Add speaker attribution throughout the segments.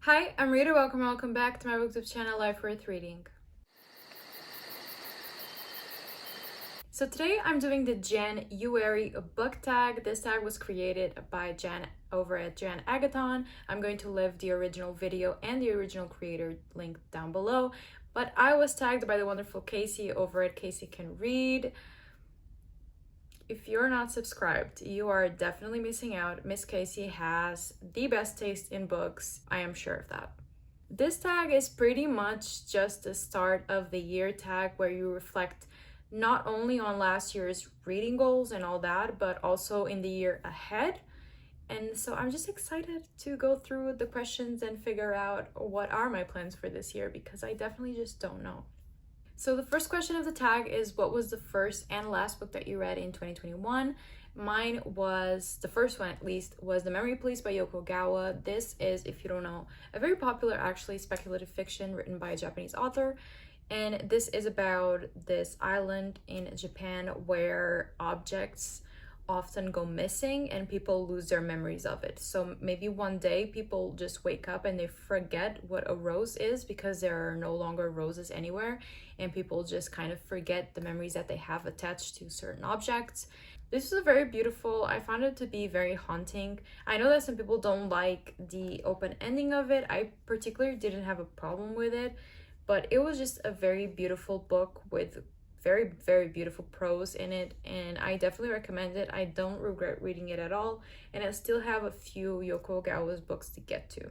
Speaker 1: Hi, I'm Rita. Welcome back to my booktube channel, Life Worth Reading. So today I'm doing the JAN-uary book tag. This tag was created by Jan over at JAN-uary. I'm going to leave the original video and the original creator link down below. But I was tagged by the wonderful Casey over at Casey Can Read. If you're not subscribed, you are definitely missing out. Miss Casey has the best taste in books. I am sure of that. This tag is pretty much just the start of the year tag where you reflect not only on last year's reading goals and all that, but also in the year ahead. And so I'm just excited to go through the questions and figure out what are my plans for this year, because I definitely just don't know. So the first question of the tag is, what was the first and last book that you read in 2021? Mine was, the first one at least, was The Memory Police by Yoko Gawa. This is, if you don't know, a very popular, actually, speculative fiction written by a Japanese author. And this is about this island in Japan where objects often go missing and people lose their memories of it. So maybe one day people just wake up and they forget what a rose is because there are no longer roses anywhere, and people just kind of forget the memories that they have attached to certain objects. This was very beautiful. I found it to be very haunting. I know that some people don't like the open ending of it. I particularly didn't have a problem with it, but it was just a very beautiful book with very, very beautiful prose in it, and I definitely recommend it. I don't regret reading it at all, and I still have a few Yoko Gawa's books to get to.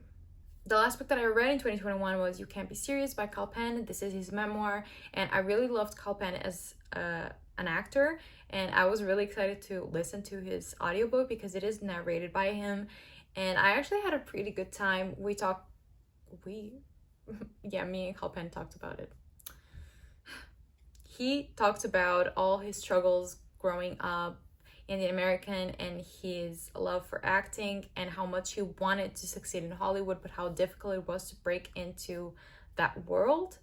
Speaker 1: The last book that I read in 2021 was You Can't Be Serious by Kal Penn. This is his memoir, and I really loved Kal Penn as an actor, and I was really excited to listen to his audiobook because it is narrated by him, and I actually had a pretty good time. Yeah, me and Kal Penn talked about it. He talked about all his struggles growing up Indian American and his love for acting and how much he wanted to succeed in Hollywood, but how difficult it was to break into that world.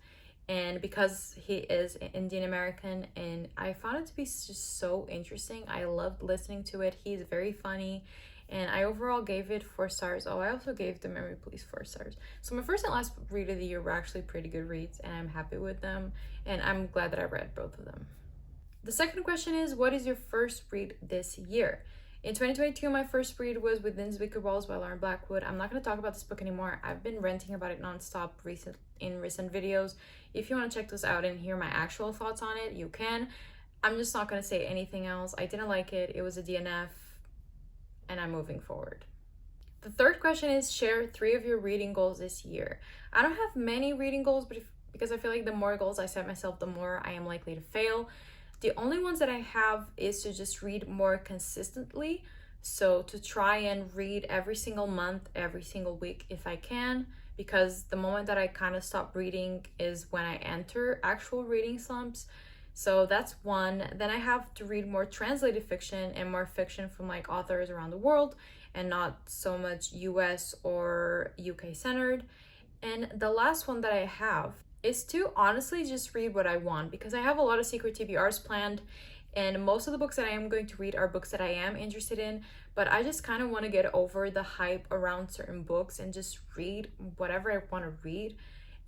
Speaker 1: And because he is Indian American, and I found it to be just so interesting. I loved listening to it. He's very funny, and I overall gave it 4 stars. Oh, I also gave The Memory Police 4 stars. So my first and last read of the year were actually pretty good reads, and I'm happy with them, and I'm glad that I read both of them. The second question is, what is your first read this year? In 2022, my first read was Within Wicker Walls by Lauren Blackwood. I'm not going to talk about this book anymore. I've been ranting about it nonstop in recent videos. If you want to check those out and hear my actual thoughts on it, you can. I'm just not going to say anything else. I didn't like it. It was a DNF, and I'm moving forward. The third question is, share 3 of your reading goals this year. I don't have many reading goals, but because I feel like the more goals I set myself, the more I am likely to fail. The only ones that I have is to just read more consistently. So to try and read every single month, every single week if I can, because the moment that I kind of stop reading is when I enter actual reading slumps. So that's one. Then I have to read more translated fiction and more fiction from like authors around the world and not so much US or UK centered. And the last one that I have is to honestly just read what I want, because I have a lot of secret TBRs planned, and most of the books that I am going to read are books that I am interested in, but I just kind of want to get over the hype around certain books and just read whatever I want to read.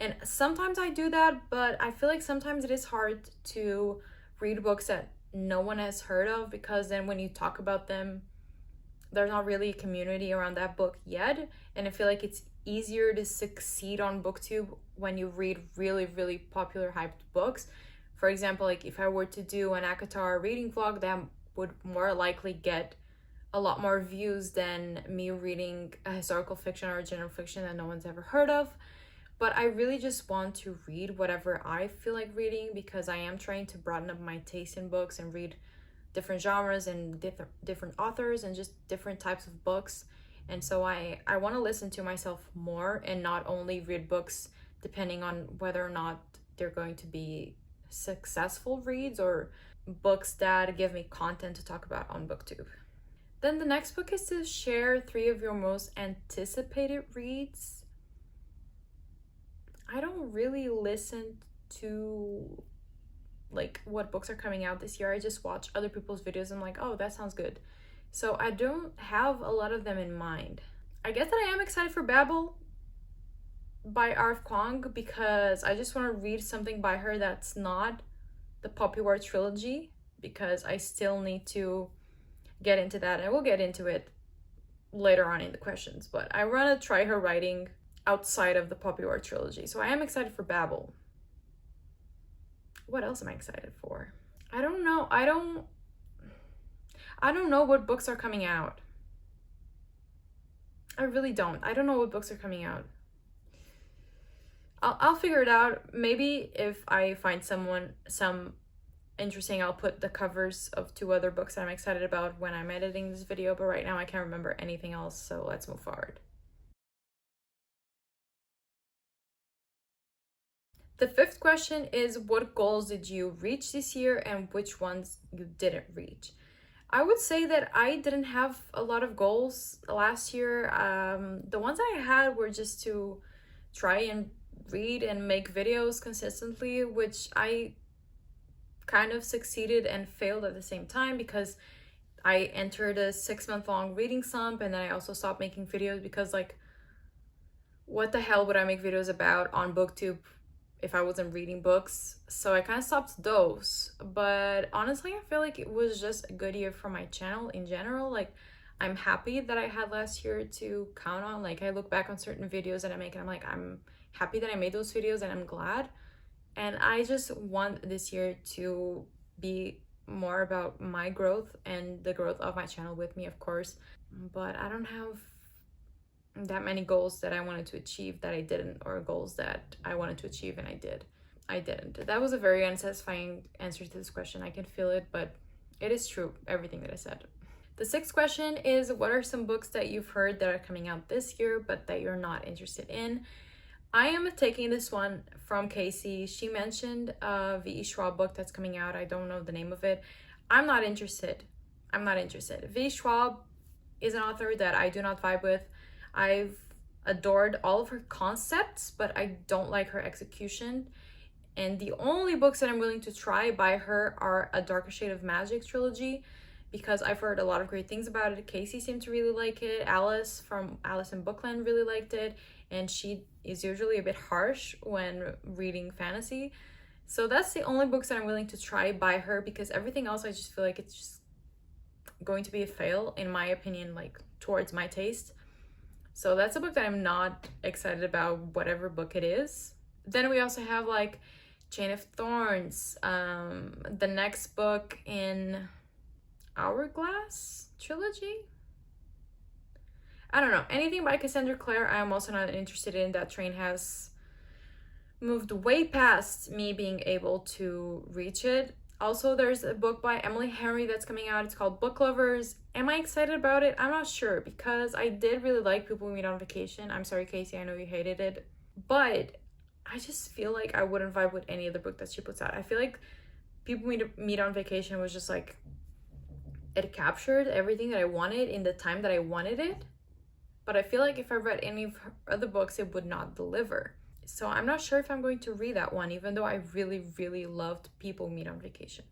Speaker 1: And sometimes I do that, but I feel like sometimes it is hard to read books that no one has heard of, because then when you talk about them, there's not really a community around that book yet, and I feel like it's easier to succeed on booktube when you read really, really popular hyped books. For example, like if I were to do an ACOTAR reading vlog, that would more likely get a lot more views than me reading a historical fiction or a general fiction that no one's ever heard of. But I really just want to read whatever I feel like reading, because I am trying to broaden up my taste in books and read different genres and different authors and just different types of books. And so I want to listen to myself more and not only read books depending on whether or not they're going to be successful reads or books that give me content to talk about on booktube. Then the next book is to share 3 of your most anticipated reads. I don't really listen to like what books are coming out this year. I just watch other people's videos and I'm like, oh, that sounds good. So I don't have a lot of them in mind. I guess that I am excited for Babel. by R.F. Kuang because I just want to read something by her that's not the Popular trilogy, because I still need to get into that, and I will get into it later on in the questions, but I want to try her writing outside of the Popular trilogy. So I am excited for Babel. What else am I excited for? I don't know. I don't know what books are coming out. I really don't. I don't know what books are coming out. I'll figure it out. Maybe if I find some interesting, I'll put the covers of 2 other books that I'm excited about when I'm editing this video, but right now I can't remember anything else, so let's move forward. The 5th question is, what goals did you reach this year and which ones you didn't reach? I would say that I didn't have a lot of goals last year. The ones I had were just to try and read and make videos consistently, which I kind of succeeded and failed at the same time, because I entered a 6-month-long reading slump, and then I also stopped making videos because, like, what the hell would I make videos about on BookTube if I wasn't reading books? So I kind of stopped those. But honestly, I feel like it was just a good year for my channel in general. Like, I'm happy that I had last year to count on. Like, I look back on certain videos that I make and I'm like, I'm happy that I made those videos and I'm glad. And I just want this year to be more about my growth and the growth of my channel with me, of course. But I don't have that many goals that I wanted to achieve that I didn't, or goals that I wanted to achieve and I didn't. That was a very unsatisfying answer to this question. I can feel it, but it is true, everything that I said. The 6th question is, what are some books that you've heard that are coming out this year but that you're not interested in? I am taking this one from Casey. She mentioned a V.E. Schwab book that's coming out. I don't know the name of it. I'm not interested. V.E. Schwab is an author that I do not vibe with. I've adored all of her concepts, but I don't like her execution. And the only books that I'm willing to try by her are A Darker Shade of Magic trilogy, because I've heard a lot of great things about it. Casey seemed to really like it. Alice from Alice in Bookland really liked it. And she is usually a bit harsh when reading fantasy. So that's the only books that I'm willing to try by her, because everything else I just feel like it's just going to be a fail, in my opinion, like towards my taste. So that's a book that I'm not excited about, whatever book it is. Then we also have like Chain of Thorns, the next book in Hourglass trilogy. I don't know. Anything by Cassandra Clare, I am also not interested in. That train has moved way past me being able to reach it. Also, there's a book by Emily Henry that's coming out. It's called Book Lovers. Am I excited about it? I'm not sure, because I did really like People We Meet on Vacation. I'm sorry, Casey, I know you hated it. But I just feel like I wouldn't vibe with any other book that she puts out. I feel like People We Meet on Vacation was just like, it captured everything that I wanted in the time that I wanted it. But I feel like if I read any of her other books, it would not deliver. So I'm not sure if I'm going to read that one, even though I really, really loved People Meet on Vacation.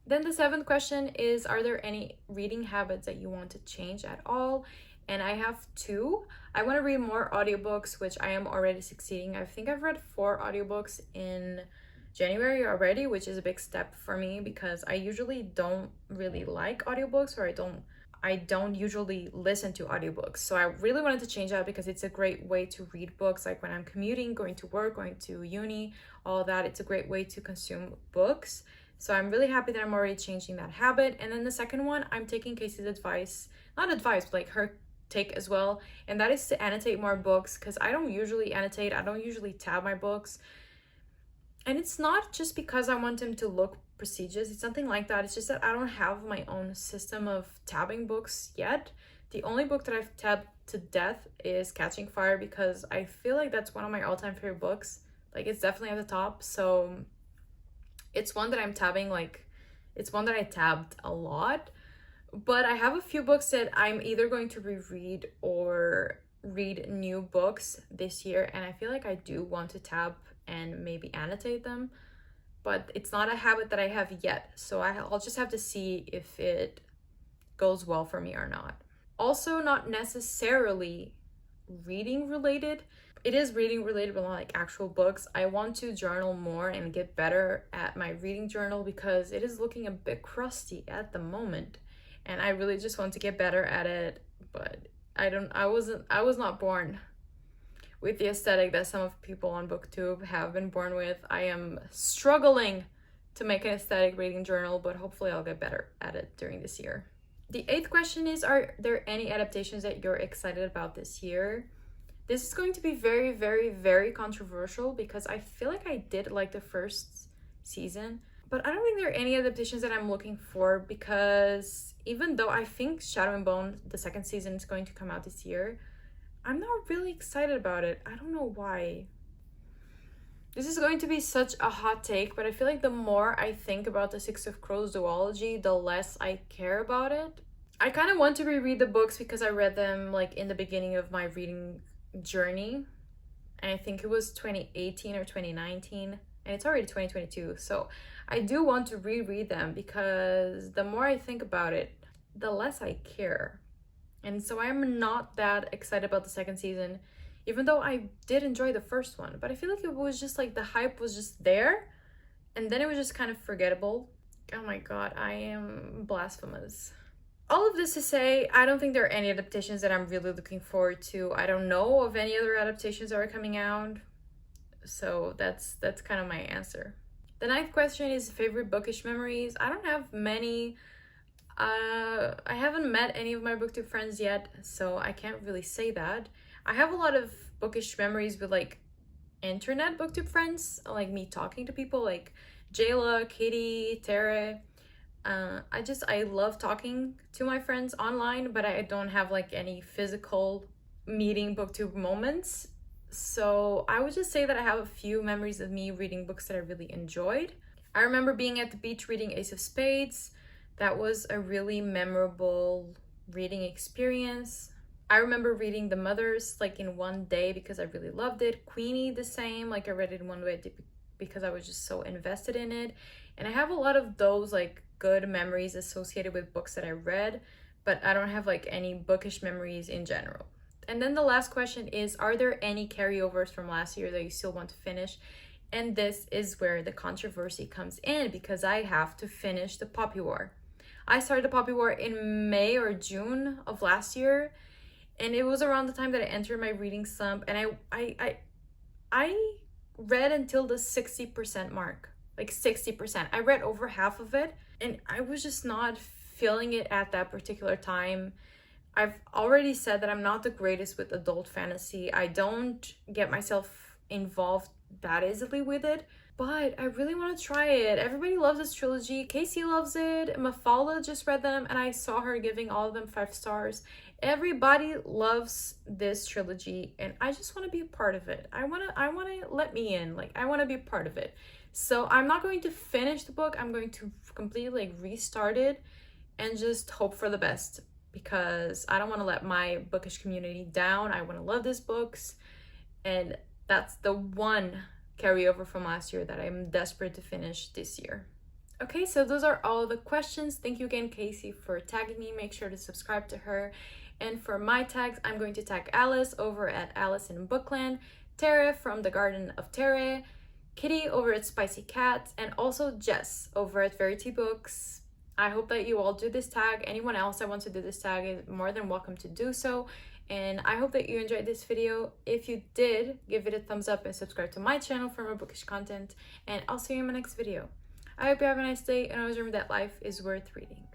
Speaker 1: Then the 7th question is, are there any reading habits that you want to change at all? And I have 2. I want to read more audiobooks, which I am already succeeding. I think I've read 4 audiobooks in January already, which is a big step for me, because I usually don't really like audiobooks, or I don't usually listen to audiobooks. So I really wanted to change that, because it's a great way to read books. Like when I'm commuting, going to work, going to uni, all of that, it's a great way to consume books. So I'm really happy that I'm already changing that habit. And then the second one, I'm taking Casey's advice, not advice, but like her take as well. And that is to annotate more books, because I don't usually annotate. I don't usually tab my books. And it's not just because I want them to look prestigious. It's something like that. It's just that I don't have my own system of tabbing books yet. The only book that I've tabbed to death is Catching Fire, because I feel like that's one of my all-time favorite books. Like, it's definitely at the top. So it's one that I'm tabbing, like, it's one that I tabbed a lot. But I have a few books that I'm either going to reread or read new books this year, and I feel like I do want to tab and maybe annotate them, but it's not a habit that I have yet, so I'll just have to see if it goes well for me or not. Also, not necessarily reading related, It is reading related, but not like actual books. I want to journal more and get better at my reading journal because it is looking a bit crusty at the moment. And I really just want to get better at it, but I was not born with the aesthetic that some of people on BookTube have been born with. I am struggling to make an aesthetic reading journal, but hopefully I'll get better at it during this year. The 8th question is, are there any adaptations that you're excited about this year? This is going to be very, very, very controversial because I feel like I did like the first season, but I don't think there are any adaptations that I'm looking for, because even though I think Shadow and Bone, the 2nd season, is going to come out this year, I'm not really excited about it. I don't know why. This is going to be such a hot take, but I feel like the more I think about the Six of Crows duology, the less I care about it. I kind of want to reread the books because I read them like in the beginning of my reading journey, and I think it was 2018 or 2019, and it's already 2022, so I do want to reread them because the more I think about it, the less I care. And so I'm not that excited about the 2nd season, even though I did enjoy the first one. But I feel like it was just like the hype was just there, and then it was just kind of forgettable. Oh my god, I am blasphemous. All of this to say, I don't think there are any adaptations that I'm really looking forward to. I don't know of any other adaptations that are coming out. So that's kind of my answer. The 9th question is favorite bookish memories. I don't have many. I haven't met any of my BookTube friends yet, so I can't really say that. I have a lot of bookish memories with like internet BookTube friends, like me talking to people like Jayla, Katie, Tara. I love talking to my friends online, but I don't have like any physical meeting BookTube moments. So I would just say that I have a few memories of me reading books that I really enjoyed. I remember being at the beach reading Ace of Spades. That was a really memorable reading experience. I remember reading The Mothers like in one day because I really loved it. Queenie, the same, like I read it in one way because I was just so invested in it. And I have a lot of those like good memories associated with books that I read, but I don't have like any bookish memories in general. And then the last question is, are there any carryovers from last year that you still want to finish? And this is where the controversy comes in, because I have to finish the Poppy War. I started the Poppy War in May or June of last year, and it was around the time that I entered my reading slump, and I read until the 60% mark, like 60%. I read over half of it, and I was just not feeling it at that particular time. I've already said that I'm not the greatest with adult fantasy. I don't get myself involved that easily with it, but I really want to try it. Everybody loves this trilogy. Casey loves it. Mafalda just read them, and I saw her giving all of them 5 stars. Everybody loves this trilogy, and I just want to be a part of it. I want to let me in. Like, I want to be a part of it. So I'm not going to finish the book. I'm going to completely like restart it and just hope for the best, because I don't want to let my bookish community down. I want to love these books, and that's the one carryover from last year that I'm desperate to finish this year. Okay, so those are all the questions. Thank you again, Casey, for tagging me. Make sure to subscribe to her. And for my tags, I'm going to tag Alice over at Alice in Bookland, Tara from the Garden of Tara, Kitty over at Spicy Cats, and also Jess over at Verity Books. I hope that you all do this tag. Anyone else that wants to do this tag is more than welcome to do so. And I hope that you enjoyed this video. If you did, give it a thumbs up and subscribe to my channel for more bookish content. And I'll see you in my next video. I hope you have a nice day, and always remember that life is worth reading.